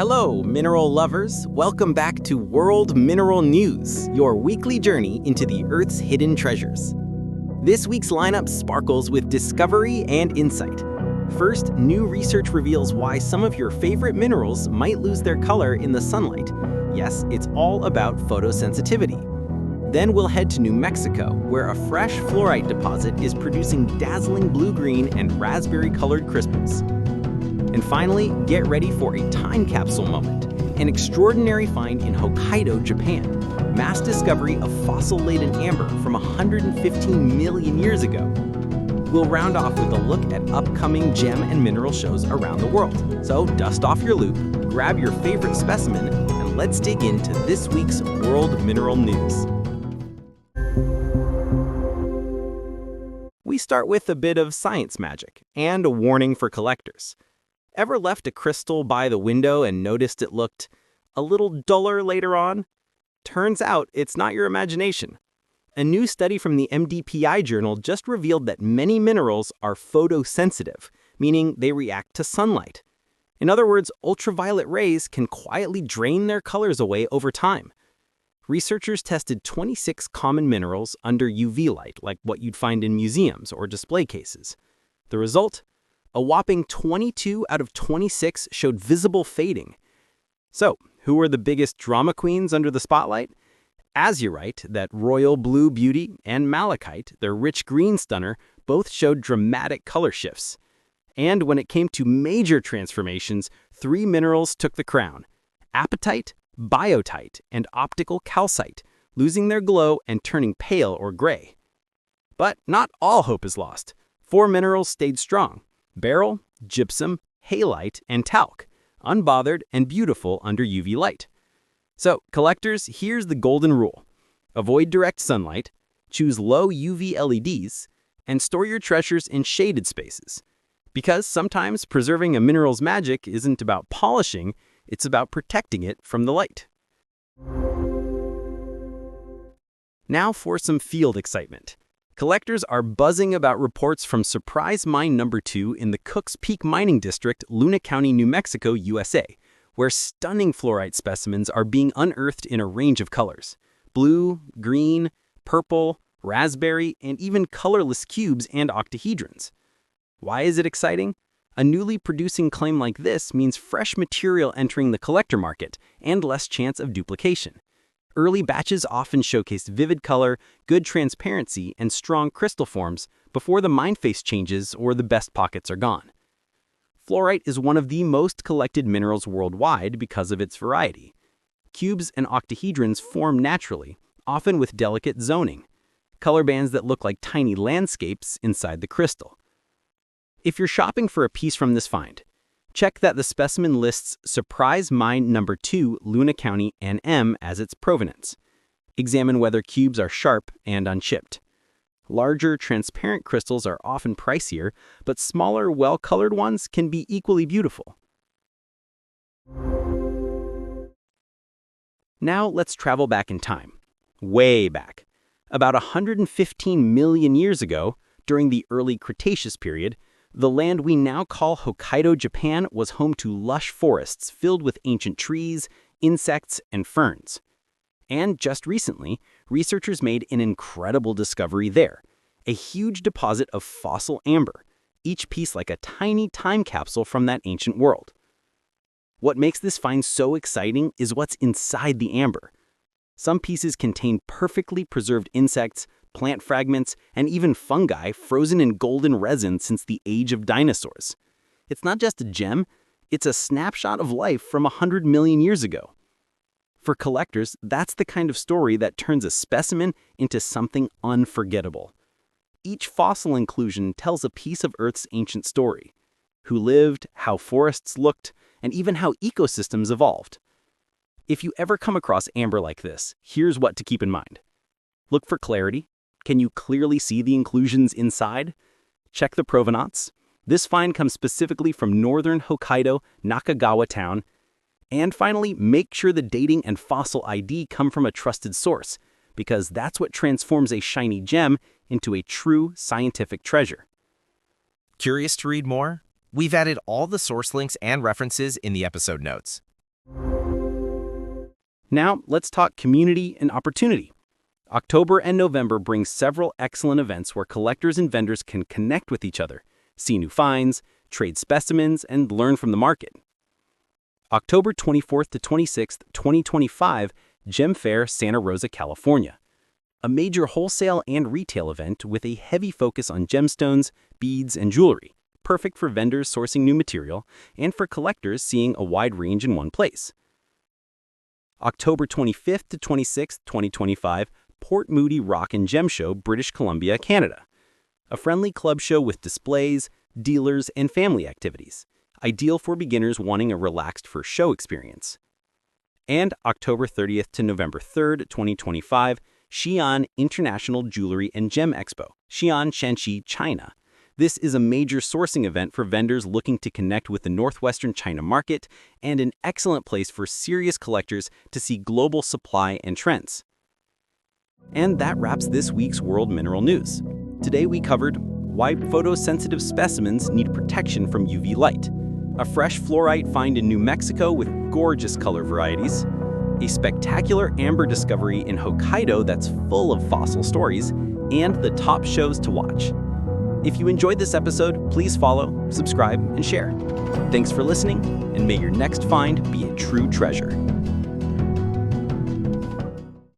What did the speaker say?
Hello, mineral lovers. Welcome back to World Mineral News, your weekly journey into the Earth's hidden treasures. This week's lineup sparkles with discovery and insight. First, new research reveals why some of your favorite minerals might lose their color in the sunlight. Yes, it's all about photosensitivity. Then we'll head to New Mexico, where a fresh fluorite deposit is producing dazzling blue-green and raspberry-colored crystals. And finally, get ready for a time capsule moment, an extraordinary find in Hokkaido, Japan, mass discovery of fossil-laden amber from 115 million years ago. We'll round off with a look at upcoming gem and mineral shows around the world. So dust off your loupe, grab your favorite specimen, and let's dig into this week's World Mineral News. We start with a bit of science magic and a warning for collectors. Ever left a crystal by the window and noticed it looked a little duller later on? Turns out it's not your imagination. A new study from the MDPI journal just revealed that many minerals are photosensitive, meaning they react to sunlight. In other words, ultraviolet rays can quietly drain their colors away over time. Researchers tested 26 common minerals under UV light, like what you'd find in museums or display cases. The result? A whopping 22 out of 26 showed visible fading. So, who are the biggest drama queens under the spotlight? Azurite, that royal blue beauty, and malachite, their rich green stunner, both showed dramatic color shifts. And when it came to major transformations, 3 minerals took the crown: apatite, biotite, and optical calcite, losing their glow and turning pale or gray. But not all hope is lost. 4 minerals stayed strong: beryl, gypsum, halite, and talc, unbothered and beautiful under UV light. So, collectors, here's the golden rule. Avoid direct sunlight, choose low UV LEDs, and store your treasures in shaded spaces. Because sometimes preserving a mineral's magic isn't about polishing, it's about protecting it from the light. Now for some field excitement. Collectors are buzzing about reports from Surprise Mine Number 2 in the Cooks Peak Mining District, Luna County, New Mexico, USA, where stunning fluorite specimens are being unearthed in a range of colors: blue, green, purple, raspberry, and even colorless cubes and octahedrons. Why is it exciting? A newly producing claim like this means fresh material entering the collector market and less chance of duplication. Early batches often showcased vivid color, good transparency, and strong crystal forms before the mine face changes or the best pockets are gone. Fluorite is one of the most collected minerals worldwide because of its variety. Cubes and octahedrons form naturally, often with delicate zoning, color bands that look like tiny landscapes inside the crystal. If you're shopping for a piece from this find, check that the specimen lists Surprise Mine Number 2 Luna County NM as its provenance. Examine whether cubes are sharp and unchipped. Larger, transparent crystals are often pricier, but smaller, well-colored ones can be equally beautiful. Now let's travel back in time. Way back. About 115 million years ago, during the early Cretaceous period, the land we now call Hokkaido, Japan, was home to lush forests filled with ancient trees, insects, and ferns. And just recently, researchers made an incredible discovery there: a huge deposit of fossil amber, each piece like a tiny time capsule from that ancient world. What makes this find so exciting is what's inside the amber. Some pieces contain perfectly preserved insects, plant fragments, and even fungi frozen in golden resin since the age of dinosaurs. It's not just a gem, it's a snapshot of life from 100 million years ago. For collectors, that's the kind of story that turns a specimen into something unforgettable. Each fossil inclusion tells a piece of Earth's ancient story: who lived, how forests looked, and even how ecosystems evolved. If you ever come across amber like this, here's what to keep in mind. Look for clarity. Can you clearly see the inclusions inside? Check the provenance. This find comes specifically from northern Hokkaido, Nakagawa town. And finally, make sure the dating and fossil ID come from a trusted source, because that's what transforms a shiny gem into a true scientific treasure. Curious to read more? We've added all the source links and references in the episode notes. Now, let's talk community and opportunity. October and November bring several excellent events where collectors and vendors can connect with each other, see new finds, trade specimens, and learn from the market. October 24th to 26th, 2025, Gem Faire, Santa Rosa, California. A major wholesale and retail event with a heavy focus on gemstones, beads, and jewelry, perfect for vendors sourcing new material and for collectors seeing a wide range in one place. October 25th to 26th, 2025, Port Moody Rock and Gem Show, British Columbia, Canada. A friendly club show with displays, dealers, and family activities, ideal for beginners wanting a relaxed first show experience. And October 30th to November 3rd, 2025, Xi'an International Jewelry and Gem Expo, Xi'an, Shanxi, China. This is a major sourcing event for vendors looking to connect with the northwestern China market and an excellent place for serious collectors to see global supply and trends. And that wraps this week's World Mineral News. Today we covered why photosensitive specimens need protection from UV light, a fresh fluorite find in New Mexico with gorgeous color varieties, a spectacular amber discovery in Hokkaido that's full of fossil stories, and the top shows to watch. If you enjoyed this episode, please follow, subscribe, and share. Thanks for listening, and may your next find be a true treasure.